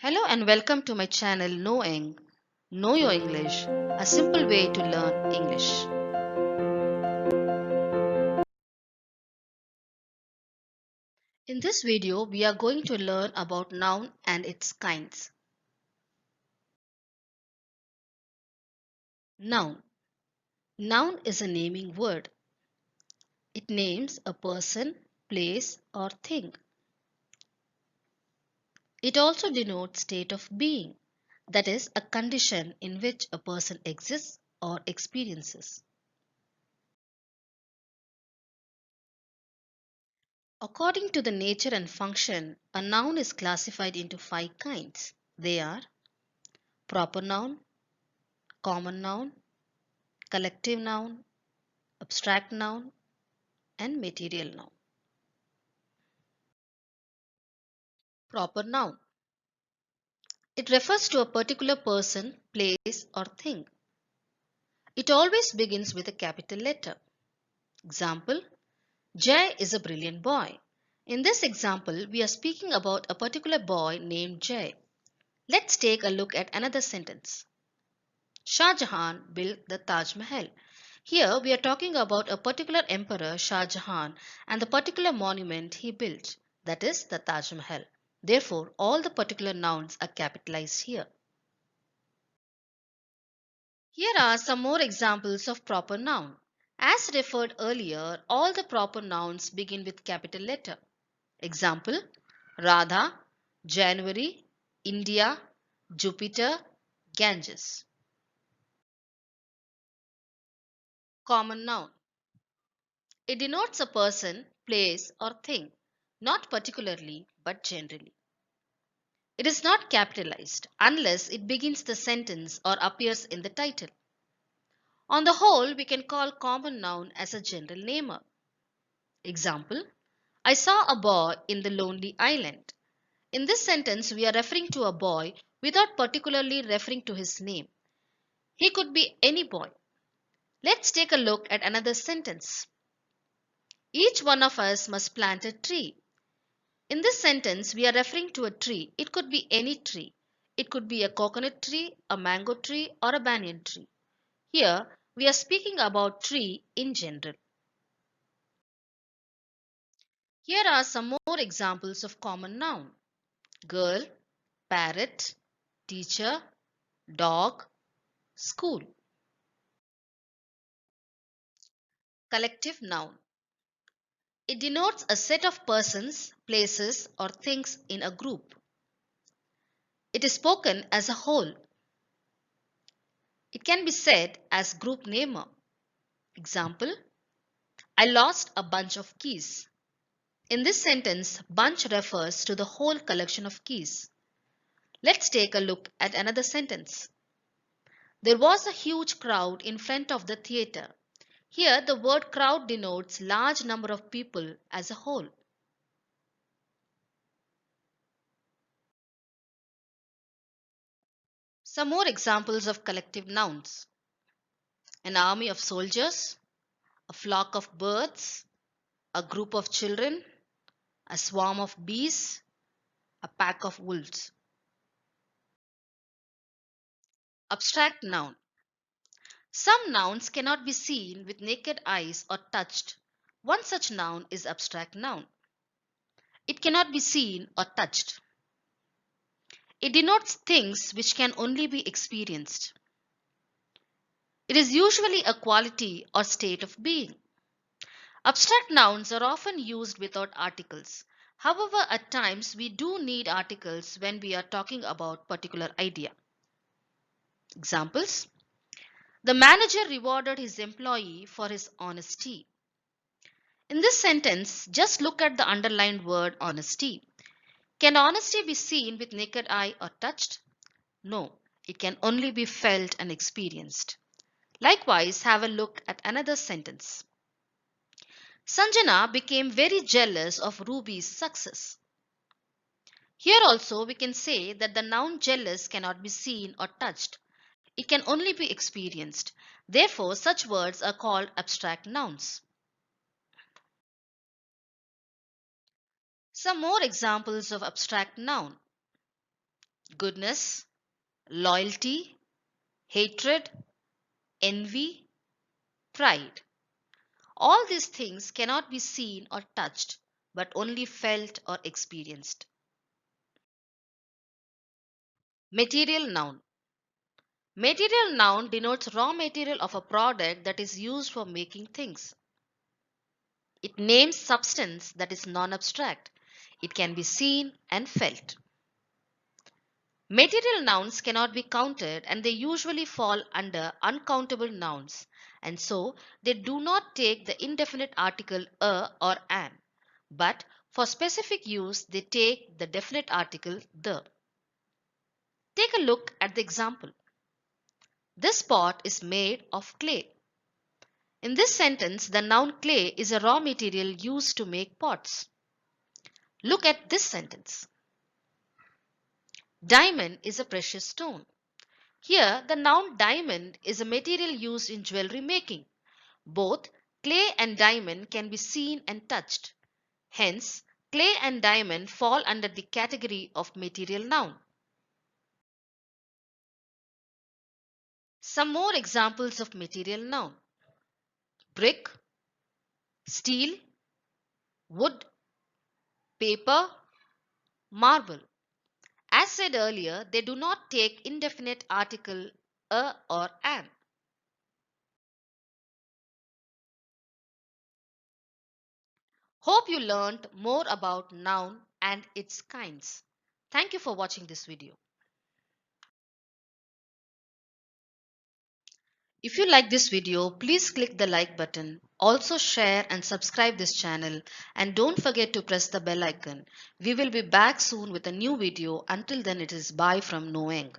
Hello and welcome to my channel Knowing Know Your English, a simple way to learn English. In this video, we are going to learn about noun and its kinds. Noun. Noun is a naming word. It names a person, place, or thing. It also denotes state of being, that is, a condition in which a person exists or experiences. According to the nature and function, a noun is classified into 5 kinds. They are proper noun, common noun, collective noun, abstract noun, and material noun. Proper noun. It refers to a particular person, place, or thing. It always begins with a capital letter. Example, Jay is a brilliant boy. In this example, we are speaking about a particular boy named Jay. Let's take a look at another sentence. Shah Jahan built the Taj Mahal. Here we are talking about a particular emperor, Shah Jahan, and the particular monument he built, that is the Taj Mahal. Therefore, all the particular nouns are capitalized here. Here are some more examples of proper noun. As referred earlier, all the proper nouns begin with capital letter. Example, Radha, January, India, Jupiter, Ganges. Common noun. It denotes a person, place, or thing, not particularly but generally. It is not capitalized unless it begins the sentence or appears in the title. On the whole, we can call common noun as a general namer. Example, I saw a boy in the lonely island. In this sentence, we are referring to a boy without particularly referring to his name. He could be any boy. Let's take a look at another sentence. Each one of us must plant a tree. In this sentence, we are referring to a tree. It could be any tree. It could be a coconut tree, a mango tree, or a banyan tree. Here, we are speaking about tree in general. Here are some more examples of common noun. Girl, parrot, teacher, dog, school. Collective noun. It denotes a set of persons, places, or things in a group. It is spoken as a whole. It can be said as group namer. Example, I lost a bunch of keys. In this sentence, bunch refers to the whole collection of keys. Let's take a look at another sentence. There was a huge crowd in front of the theater. Here, the word crowd denotes large number of people as a whole. Some more examples of collective nouns. An army of soldiers, a flock of birds, a group of children, a swarm of bees, a pack of wolves. Abstract noun. Some nouns cannot be seen with naked eyes or touched. One such noun is abstract noun. It cannot be seen or touched. It denotes things which can only be experienced. It is usually a quality or state of being. Abstract nouns are often used without articles. However, at times we do need articles when we are talking about particular idea. Examples: the manager rewarded his employee for his honesty. In this sentence, just look at the underlined word honesty. Can honesty be seen with naked eye or touched? No, it can only be felt and experienced. Likewise, have a look at another sentence. Sanjana became very jealous of Ruby's success. Here also we can say that the noun jealous cannot be seen or touched. It can only be experienced. Therefore, such words are called abstract nouns. Some more examples of abstract noun. goodness, loyalty, hatred, envy, pride. All these things cannot be seen or touched, but only felt or experienced. Material noun. Material noun denotes raw material of a product that is used for making things. It names substance that is non-abstract. It can be seen and felt. Material nouns cannot be counted and they usually fall under uncountable nouns, and so they do not take the indefinite article a or an, but for specific use they take the definite article the. Take a look at the example. This pot is made of clay. In this sentence, the noun clay is a raw material used to make pots. Look at this sentence. Diamond is a precious stone. Here, the noun diamond is a material used in jewelry making. Both clay and diamond can be seen and touched. Hence, clay and diamond fall under the category of material noun. Some more examples of material noun: brick, steel, wood, paper, marble. As said earlier, they do not take indefinite article a or an. Hope you learned more about noun and its kinds. Thank you for watching this video. If you like this video, please click the like button. Also share and subscribe this channel, and don't forget to press the bell icon. We will be back soon with a new video. Until then, it is bye from Noeng.